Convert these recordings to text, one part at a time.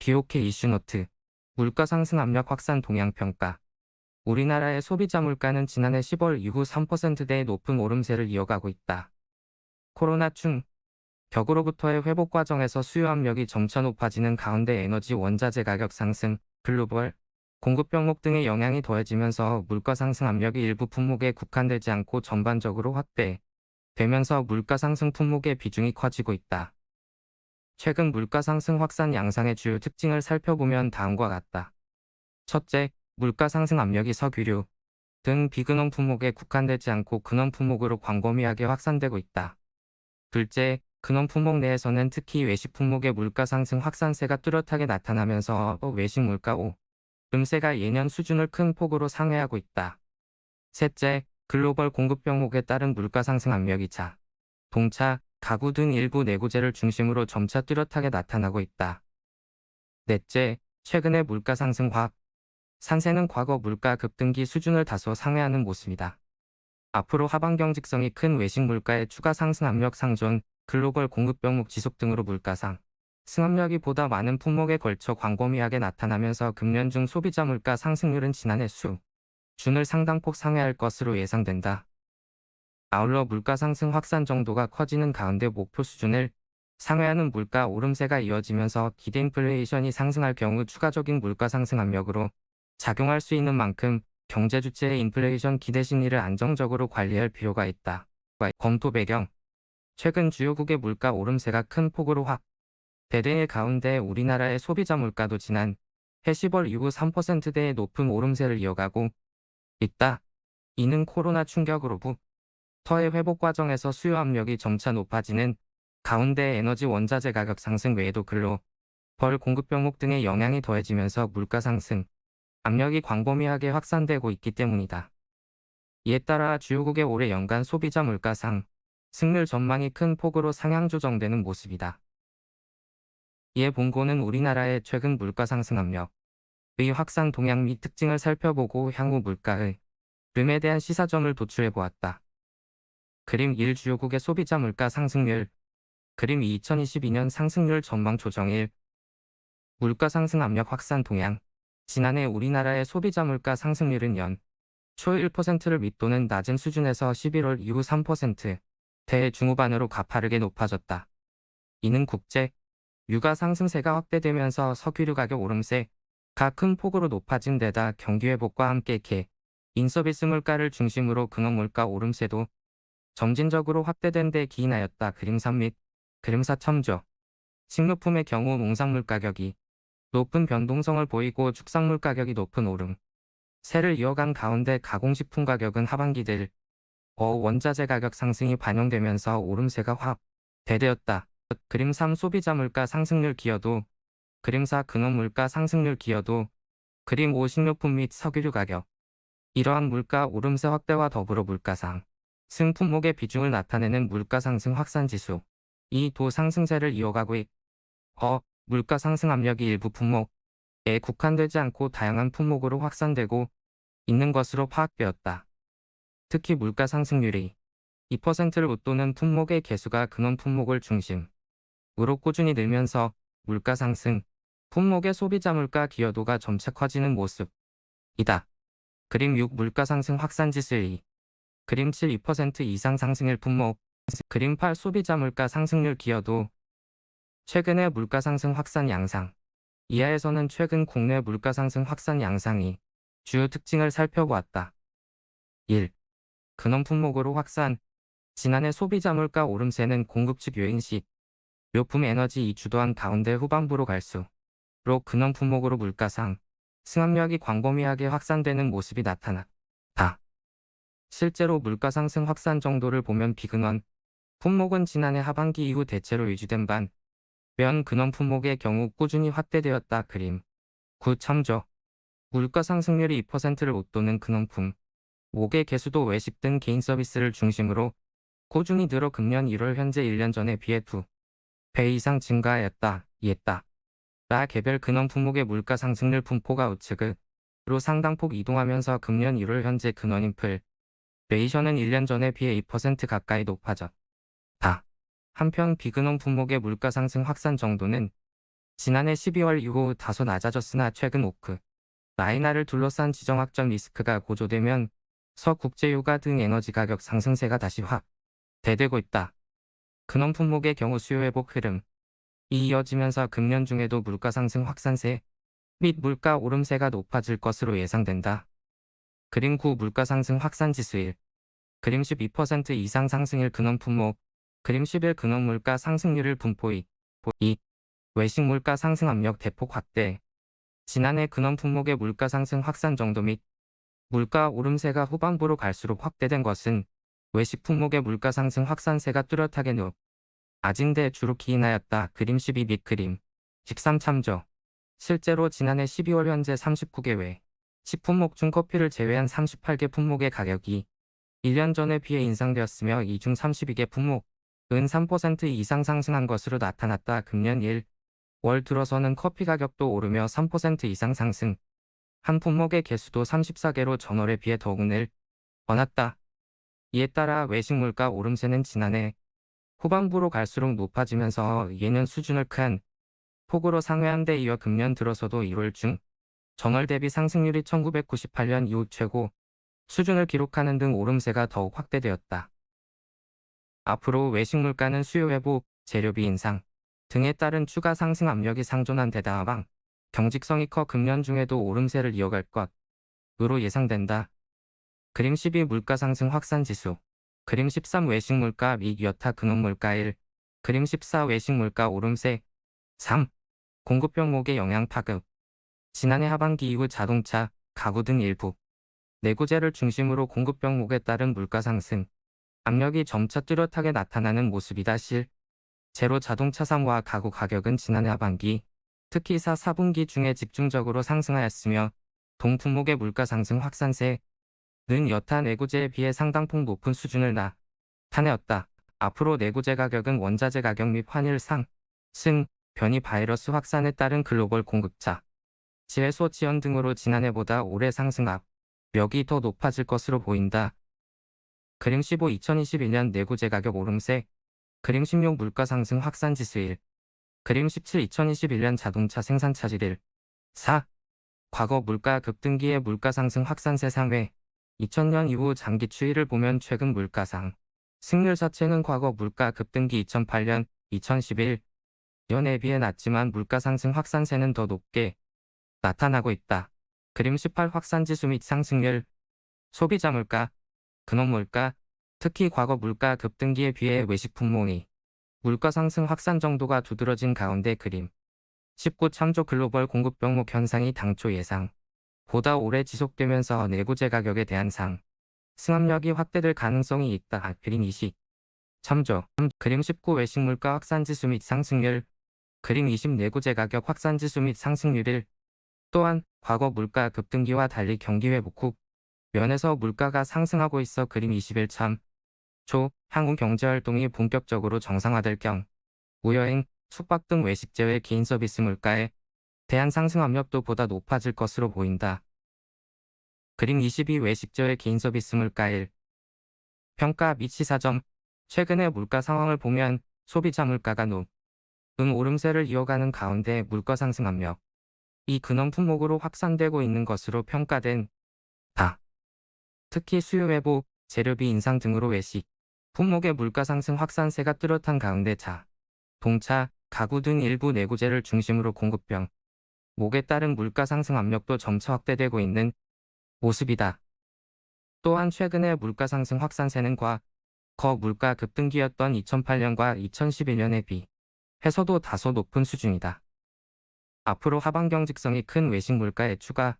BOK 이슈노트. 물가 상승 압력 확산 동향 평가. 우리나라의 소비자 물가는 지난해 10월 이후 3%대의 높은 오름세를 이어가고 있다. 코로나 충격으로부터의 회복 과정에서 수요 압력이 점차 높아지는 가운데 에너지 원자재 가격 상승, 글로벌 공급 병목 등의 영향이 더해지면서 물가 상승 압력이 일부 품목에 국한되지 않고 전반적으로 확대되면서 물가 상승 품목의 비중이 커지고 있다. 최근 물가 상승 확산 양상의 주요 특징을 살펴보면 다음과 같다. 첫째, 물가 상승 압력이 석유류 등 비근원 품목에 국한되지 않고 근원 품목으로 광범위하게 확산되고 있다. 둘째, 근원 품목 내에서는 특히 외식 품목의 물가 상승 확산세가 뚜렷하게 나타나면서 외식 물가 오름세가 예년 수준을 큰 폭으로 상회하고 있다. 셋째, 글로벌 공급 병목에 따른 물가 상승 압력이 동차, 가구 등 일부 내구재를 중심으로 점차 뚜렷하게 나타나고 있다. 넷째, 최근의 물가 상승 산세는 과거 물가 급등기 수준을 다소 상회하는 모습이다. 앞으로 하방 경직성이 큰 외식 물가의 추가 상승 압력 상존, 글로벌 공급 병목 지속 등으로 물가 상승 압력이 보다 많은 품목에 걸쳐 광범위하게 나타나면서 금년 중 소비자 물가 상승률은 지난해 수준을 상당폭 상회할 것으로 예상된다. 아울러 물가 상승 확산 정도가 커지는 가운데 목표 수준을 상회하는 물가 오름세가 이어지면서 기대 인플레이션이 상승할 경우 추가적인 물가 상승 압력으로 작용할 수 있는 만큼 경제 주체의 인플레이션 기대 심리를 안정적으로 관리할 필요가 있다. 검토 배경. 최근 주요국의 물가 오름세가 큰 폭으로 확대되는 가운데 우리나라의 소비자 물가도 지난해 10월 이후 3%대의 높은 오름세를 이어가고 있다. 이는 코로나 충격으로부터의 회복 과정에서 수요 압력이 점차 높아지는 가운데 에너지 원자재 가격 상승 외에도 글로벌 공급 병목 등의 영향이 더해지면서 물가 상승 압력이 광범위하게 확산되고 있기 때문이다. 이에 따라 주요국의 올해 연간 소비자 물가 상승률 전망이 큰 폭으로 상향 조정되는 모습이다. 이에 본고는 우리나라의 최근 물가 상승 압력의 확산 동향 및 특징을 살펴보고 향후 물가의 흐름에 대한 시사점을 도출해 보았다. 그림 1 주요국의 소비자 물가 상승률. 그림 2 2022년 상승률 전망 조정 1. 물가 상승 압력 확산 동향. 지난해 우리나라의 소비자 물가 상승률은 연초 1%를 밑도는 낮은 수준에서 11월 이후 3%대 중후반으로 가파르게 높아졌다. 이는 국제 유가 상승세가 확대되면서 석유류 가격 오름세가 큰 폭으로 높아진 데다 경기 회복과 함께 개인 서비스 물가를 중심으로 근원 물가 오름세도 점진적으로 확대된 데 기인하였다. 그림 3 및 그림 4 첨조. 식료품의 경우 농산물 가격이 높은 변동성을 보이고 축산물 가격이 높은 오름세를 이어간 가운데 가공식품 가격은 하반기 될 원자재 가격 상승이 반영되면서 오름세가 확대되었다. 그림 3 소비자 물가 상승률 기여도. 그림 4 근원 물가 상승률 기여도. 그림 5 식료품 및 석유류 가격. 이러한 물가 오름세 확대와 더불어 물가 상승 품목의 비중을 나타내는 물가 상승 확산 지수. 이 도 상승세를 이어가고 물가 상승 압력이 일부 품목에 국한되지 않고 다양한 품목으로 확산되고 있는 것으로 파악되었다. 특히 물가 상승률이 2%를 웃도는 품목의 개수가 근원 품목을 중심으로 꾸준히 늘면서 물가 상승 품목의 소비자 물가 기여도가 점차 커지는 모습이다. 그림 6 물가 상승 확산 지수 2. 그림 7 2% 이상 상승일 품목. 그림 8 소비자 물가 상승률 기여도. 최근의 물가 상승 확산 양상. 이하에서는 최근 국내 물가 상승 확산 양상이 주요 특징을 살펴보았다. 1. 근원 품목으로 확산. 지난해 소비자 물가 오름세는 공급 측 요인 식료품 에너지 이 주도한 가운데 후반부로 갈수록 근원 품목으로 물가 상승 압력이 광범위하게 확산되는 모습이 나타났다. 실제로 물가 상승 확산 정도를 보면 비근원 품목은 지난해 하반기 이후 대체로 유지된 반면 근원 품목의 경우 꾸준히 확대되었다. 그림 9 첨조. 물가 상승률이 2%를 웃도는 근원 품목의 개수도 외식 등 개인 서비스를 중심으로 꾸준히 늘어 금년 1월 현재 1년 전에 비해 2배 이상 증가하였다. 이에 따라 개별 근원 품목의 물가 상승률 분포가 우측으로 상당폭 이동하면서 금년 1월 현재 근원 인플레이션은 1년 전에 비해 2% 가까이 높아졌다. 한편 비근원 품목의 물가 상승 확산 정도는 지난해 12월 이후 다소 낮아졌으나 최근 오크 라이나를 둘러싼 지정학적 리스크가 고조되면 석국제유가 등 에너지 가격 상승세가 다시 확대되고 있다. 근원 품목의 경우 수요 회복 흐름 이 이어지면서 금년 중에도 물가 상승 확산세 및 물가 오름세가 높아질 것으로 예상된다. 그림 9 물가 상승 확산 지수일 그림 12% 이상 상승일 근원 품목 그림 11 근원 물가 상승률을 분포 2 외식 물가 상승 압력 대폭 확대 지난해 근원 품목의 물가 상승 확산 정도 및 물가 오름세가 후반부로 갈수록 확대된 것은 외식 품목의 물가 상승 확산세가 뚜렷하게 아진대 주로 기인하였다. 그림 12 및 그림 13 참조 실제로 지난해 12월 현재 39개 외 10품목 중 커피를 제외한 38개 품목의 가격이 1년 전에 비해 인상되었으며 이 중 32개 품목은 3% 이상 상승한 것으로 나타났다. 금년 1월 들어서는 커피 가격도 오르며 3% 이상 상승 한 품목의 개수도 34개로 전월에 비해 더욱 늘어났다. 이에 따라 외식 물가 오름세는 지난해 후반부로 갈수록 높아지면서 예년 수준을 큰 폭으로 상회한 데 이어 금년 들어서도 1월 중 전월 대비 상승률이 1998년 이후 최고 수준을 기록하는 등 오름세가 더욱 확대되었다. 앞으로 외식 물가는 수요 회복, 재료비 인상 등에 따른 추가 상승 압력이 상존한 데다 하방 경직성이 커 금년 중에도 오름세를 이어갈 것으로 예상된다. 그림 12 물가 상승 확산 지수 그림 13 외식 물가 및 여타 근원 물가 1 그림 14 외식 물가 오름세 3 공급 병목의 영향 파급 지난해 하반기 이후 자동차, 가구 등 일부 내구재를 중심으로 공급 병목에 따른 물가 상승 압력이 점차 뚜렷하게 나타나는 모습이다. 실제로 자동차 3와 가구 가격은 지난해 하반기 특히 4분기 중에 집중적으로 상승하였으며 동 품목의 물가 상승 확산세는 여타 내구재에 비해 상당폭 높은 수준을 나타내었다. 앞으로 내구재 가격은 원자재 가격 및 환율 상승, 변이 바이러스 확산에 따른 글로벌 공급차, 지회소 지연 등으로 지난해보다 올해 상승 압력이 더 높아질 것으로 보인다. 그림 15 2021년 내구재 가격 오름세 그림 16 물가 상승 확산 지수 1 그림 17 2021년 자동차 생산 차질 1 4 과거 물가 급등기의 물가 상승 확산세 상회 2000년 이후 장기 추이를 보면 최근 물가 상승률 자체는 과거 물가 급등기 2008년, 2011년에 비해 낮지만 물가 상승 확산세는 더 높게 나타나고 있다. 그림 18 확산지수 및 상승률 소비자 물가, 근원 물가, 특히 과거 물가 급등기에 비해 외식 품목이 물가 상승 확산 정도가 두드러진 가운데 그림 19 참조 글로벌 공급 병목 현상이 당초 예상보다 오래 지속되면서 내구재 가격에 대한 상승 압력이 확대될 가능성이 있다. 그림 20 참조 그림 19 외식 물가 확산지수 및 상승률 그림 20 내구재 가격 확산지수 및 상승률 1 또한 과거 물가 급등기와 달리 경기 회복 후 면에서 물가가 상승하고 있어 그림 21 참조 향후 경제활동이 본격적으로 정상화될 경우 여행, 숙박 등 외식 제외 개인 서비스 물가에 대한 상승 압력도 보다 높아질 것으로 보인다. 그림 22 외식 제외 개인 서비스 물가 1 평가 및 시사점 최근의 물가 상황을 보면 소비자 물가가 오름세를 이어가는 가운데 물가 상승 압력 이 근원 품목으로 확산되고 있는 것으로 평가된다. 특히 수요 회복, 재료비 인상 등으로 외식 품목의 물가 상승 확산세가 뚜렷한 가운데 자동차, 가구 등 일부 내구재를 중심으로 공급병 목에 따른 물가 상승 압력도 점차 확대되고 있는 모습이다. 또한 최근의 물가 상승 확산세는 과거 물가 급등기였던 2008년과 2011년에 비해서도 다소 높은 수준이다. 앞으로 하방 경직성이 큰 외식 물가의 추가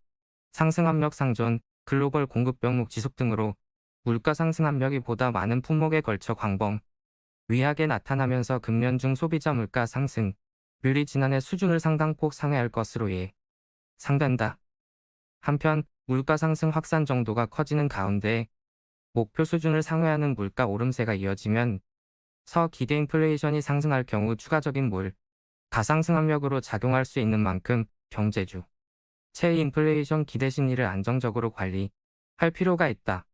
상승 압력 상존, 글로벌 공급 병목 지속 등으로 물가 상승 압력이 보다 많은 품목에 걸쳐 광범위하게 나타나면서 금년 중 소비자 물가 상승률이 지난해 수준을 상당폭 상회할 것으로 예상된다. 한편 물가 상승 확산 정도가 커지는 가운데 목표 수준을 상회하는 물가 오름세가 이어지면 기대 인플레이션이 상승할 경우 추가적인 가상승 압력으로 작용할 수 있는 만큼 경제주 체의 인플레이션 기대 심리를 안정적으로 관리할 필요가 있다.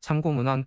참고 문헌